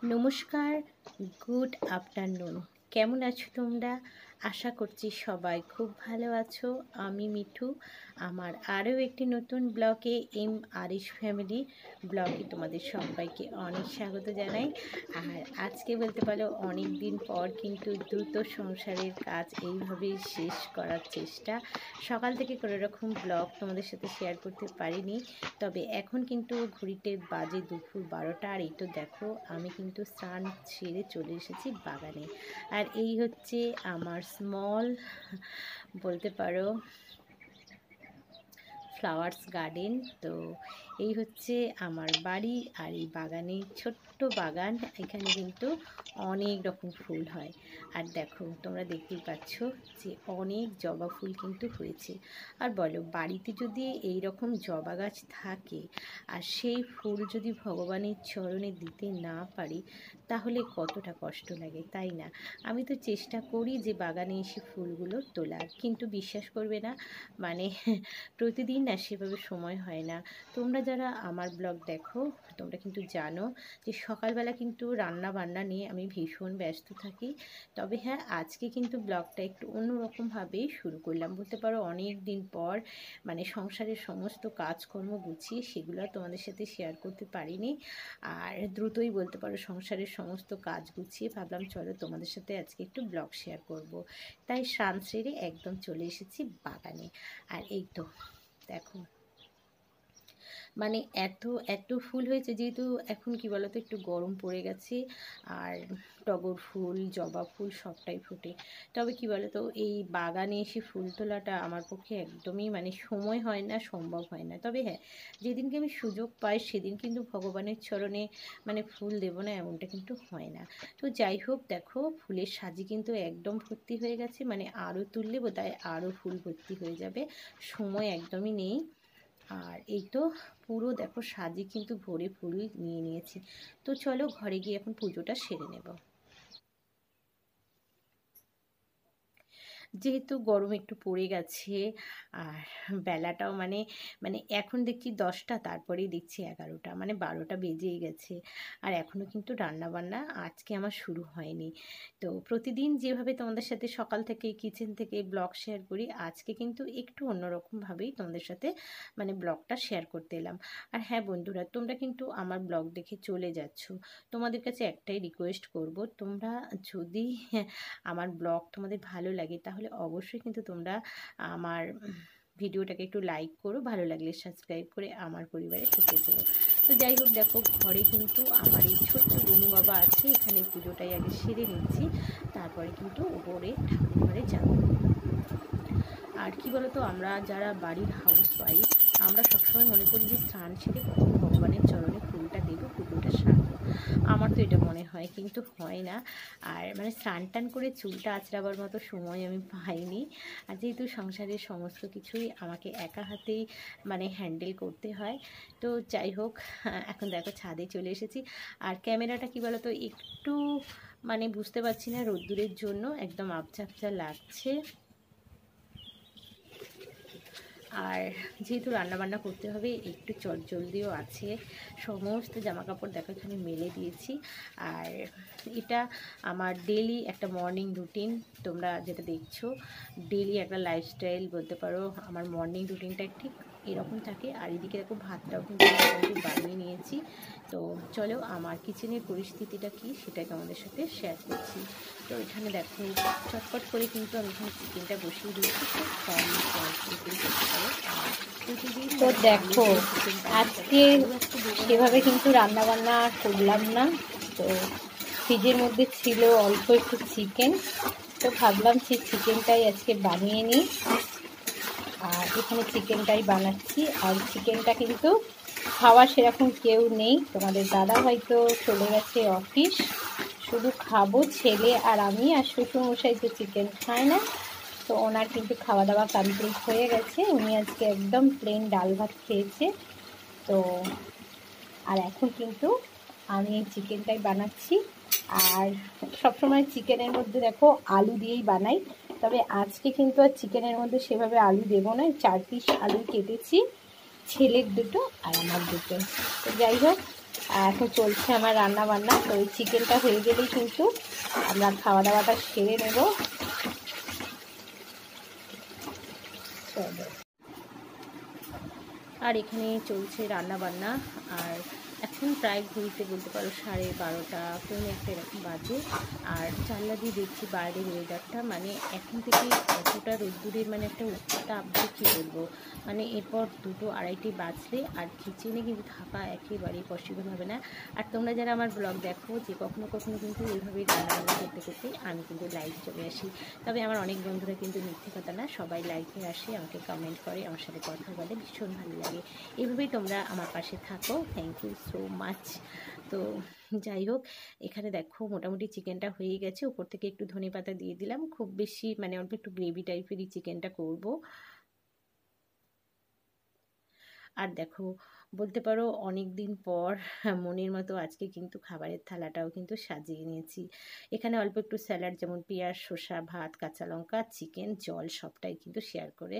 নমস্কার, good afternoon. কেমন আছো তোমরা? আশা করছি সবাই খুব ভালো আছো। আমি মিঠু, আমার আরও একটি নতুন ব্লগে আরিশ ফ্যামিলি ব্লগে তোমাদের সবাইকে অনেক স্বাগত জানাই। আর আজকে বলতে পারো অনেক দিন পর কিন্তু দ্রুত সংসারের কাজ এইভাবেই শেষ করার চেষ্টা। সকাল থেকে কোনো রকম ব্লগ তোমাদের সাথে শেয়ার করতে পারিনি, তবে এখন কিন্তু ঘড়িতে বাজে দুপুর 12টা। আর এই তো দেখো আমি কিন্তু স্নান সেরে চলে এসেছি বাগানে। আর এই হচ্ছে আমার স্মল বলতে পারো ফ্লাওয়ার্স গার্ডেন। তো এই হচ্ছে আমার বাড়ি, আর এই বাগানে ছোট্ট বাগান, এখানে কিন্তু অনেক রকম ফুল হয়। আর দেখো তোমরা দেখতেই পাচ্ছ যে অনেক জবা ফুল কিন্তু হয়েছে। আর বলো, বাড়িতে যদি এই রকম জবা গাছ থাকে আর সেই ফুল যদি ভগবানের চরণে দিতে না পারি তাহলে কতটা কষ্ট লাগে, তাই না? আমি তো চেষ্টা করি যে বাগানে এসে ফুলগুলো তোলার, কিন্তু বিশ্বাস করবে না, মানে প্রতিদিন না সেভাবে সময় হয় না। তোমরা যারা আমার ব্লগ দেখো তোমরা কিন্তু জানো যে সকালবেলা কিন্তু রান্না বান্না নিয়ে আমি ভীষণ ব্যস্ত থাকি। তবে হ্যাঁ, আজকে কিন্তু ব্লগটা একটু অন্যরকমভাবেই শুরু করলাম বলতে পারো। অনেক দিন পর মানে সংসারের সমস্ত কাজকর্ম গুছিয়ে সেগুলো তোমাদের সাথে শেয়ার করতে পারিনি। আর দ্রুতই বলতে পারো সংসারের সমস্ত কাজ গুছিয়ে ভাবলাম চলো তোমাদের সাথে আজকে একটু ব্লগ শেয়ার করব। তাই স্নান সেরে একদম চলে এসেছি বাগানে। আর এই তো দেখো, মানে এত এত ফুল হয়েছে, যেহেতু এখন কি বলতো একটু গরম পড়ে গেছে, আর টগর ফুল জবা ফুল সবটাই ফোটে। তবে কি বলতো এই বাগানে এসে ফুল তোলাটা আমার পক্ষে একদমই মানে সময় হয় না, সম্ভব হয় না। তবে হ্যাঁ, যেদিনকে আমি সুযোগ পাই সেদিন কিন্তু ভগবানের চরণে মানে ফুল দেবো না এমনটা কিন্তু হয় না। তো যাই হোক, দেখো ফুলের সাজি কিন্তু একদম ভর্তি হয়ে গেছে, মানে আরও তুললে বোধহয় আরও ফুল ভর্তি হয়ে যাবে, সময় একদমই নেই। আর এই তো পুরো দেখো সাজি কিন্তু ভরে ফুল নিয়ে নিয়েছি। তো চলো ঘরে গিয়ে এখন পুজোটা সেরে নেব। যেহেতু গরম একটু পড়ে গেছে, আর বেলাটাও মানে মানে এখন দেখছি 10টা, তারপরেই দেখছি 11টা, মানে 12টা বেজেই গেছে। আর এখনও কিন্তু রান্নাবান্না আজকে আমার শুরু হয়নি। তো প্রতিদিন যেভাবে তোমাদের সাথে সকাল থেকে কিচেন থেকে ব্লগ শেয়ার করি, আজকে কিন্তু একটু অন্যরকমভাবেই তোমাদের সাথে মানে ব্লগটা শেয়ার করতে এলাম। আর হ্যাঁ বন্ধুরা, তোমরা কিন্তু আমার ব্লগ দেখে চলে যাচ্ছ, তোমাদের কাছে একটাই রিকোয়েস্ট করব, তোমরা যদি আমার ব্লগ তোমাদের ভালো লাগে তাহলে অবশ্যই কিন্তু তোমরা আমার ভিডিওটাকে একটু লাইক করো, ভালো লাগলে সাবস্ক্রাইব করে আমার পরিবারে ঢুকে পড়ো। তো যাই হোক, দেখো ঘরে কিন্তু আমার এই ছোট্ট বনু বাবা আছে, এখানে পুজোটাই আগে সেরে নিচ্ছি, তারপরে কিন্তু উপরে ঠাকুর ঘরে যাব। আর কি বলতো, আমরা যারা বাড়ির হাউস ওয়াইফ আমরা সবসময় মনে করি যে স্নান সেরে কখন ভগবানের চরণে ফুলটা দেবো, পুজোটা সারবো। আমার তো এটা মনে হয়, কিন্তু হয় না। আর মানে স্নান টান করে চুলটা আঁচড়াবার মতো সময় আমি পাইনি। আর যেহেতু সংসারের সমস্ত কিছুই আমাকে একা হাতেই মানে হ্যান্ডেল করতে হয়। তো যাই হোক, এখন দেখো ছাদে চলে এসেছি। আর ক্যামেরাটা কি বলতো একটু মানে বুঝতে পারছি না, রোদ্দুরের জন্য একদম আবছা আবছা লাগছে। আর যেহেতু রান্নাবান্না করতে হবে একটু চটজলদিও আছে, সমস্ত জামাকাপড় দেখো এখানে মেলে দিয়েছি। আর এটা আমার ডেলি একটা মর্নিং রুটিন, তোমরা যেটা দেখছো ডেলি একটা লাইফস্টাইল বলতে পারো। আমার মর্নিং রুটিনটা ঠিক এরকম থাকে। আর এদিকে দেখো ভাতটাও কিন্তু বানিয়ে নিয়েছি। তো চলো আমার কিচেনের পরিস্থিতিটা কি সেটাই তোমাদের সাথে শেয়ার করছি। তো এখানে দেখো চটপট করে কিন্তু আমি এখানে চিকেনটা বসিয়ে দিয়েছি, খুব কম তো দেখো আজকে সেভাবে কিন্তু রান্নাবান্না করলাম না। তো ফ্রিজের মধ্যে ছিল অল্প একটু চিকেন, তো ভাবলাম সেই চিকেনটাই আজকে বানিয়ে নিই। আর এখানে চিকেনটাই বানাচ্ছি। আর চিকেনটা কিন্তু খাওয়া সেরকম কেউ নেই, তোমাদের দাদা হয়তো চলে গেছে অফিস, শুধু খাবো ছেলে আর আমি। আর শ্বশুরমশাই তো চিকেন খায় না, তো ওনার কিন্তু খাওয়া দাওয়া কমপ্লিট হয়ে গেছে, উনি আজকে একদম প্লেন ডাল ভাত খেয়েছে। তো আর এখন কিন্তু আমি চিকেনটাই বানাচ্ছি। আর সবসময় চিকেনের মধ্যে দেখো আলু দিয়েই বানাই, তবে আজকে কিন্তু আর চিকেনের মধ্যে সেভাবে আলু দেবো না। 4 পিস আলু কেটেছি, ছেলের দুটো আর আমার দুটো। তো যাই হোক, এখন চলছে আমার রান্না বান্না। তো ওই চিকেনটা হয়ে গেলেই কিন্তু আমরা খাওয়া দাওয়াটা সেরে নেব। চলো। আর এখানে চলছে রান্না বান্না। আর এখন প্রায় ঘুরতে বলতে পারো 12:30 পৌনে একটা এরকম বাজে। আর জানলা দিয়ে দেখছি বাইরের ওয়েদারটা, মানে এখন থেকে এতটা রোদ্দুরের মানে একটা উত্তাপ যে কী বলবো, মানে এরপর 2-2:30 বাজলে আর কিচেনে কিন্তু থাকা একেবারেই পসিবল হবে না। আর তোমরা যারা আমার ব্লগ দেখো, যে কখনো কখনো কিন্তু এইভাবেই রান্নাবান্না করতে করতে আমি কিন্তু লাইভ চলে আসি। তবে আমার অনেক বন্ধুরা কিন্তু মিথ্যে কথা না, সবাই লাইভে আসে, আমাকে কমেন্ট করে, আমার সাথে কথা বলে, ভীষণ ভালো লাগে। এভাবেই তোমরা আমার পাশে থাকো, থ্যাংক ইউ সো মাচ। তো যাই হোক, এখানে দেখো মোটামুটি চিকেনটা হয়ে গেছে। উপর থেকে একটু ধনেপাতা দিয়ে দিলাম, খুব বেশি মানে অল্প একটু গ্রেভি টাইপেরই চিকেনটা করব। আর দেখো, বলতে পারো অনেক দিন পর মনের মতো আজকে কিন্তু খাবারের থালাটাও কিন্তু সাজিয়ে নিয়েছি। এখানে অল্প একটু স্যালাড, যেমন পেঁয়াজ, শসা, ভাত, কাঁচা লঙ্কা, চিকেন, জল, সবটাই কিন্তু শেয়ার করে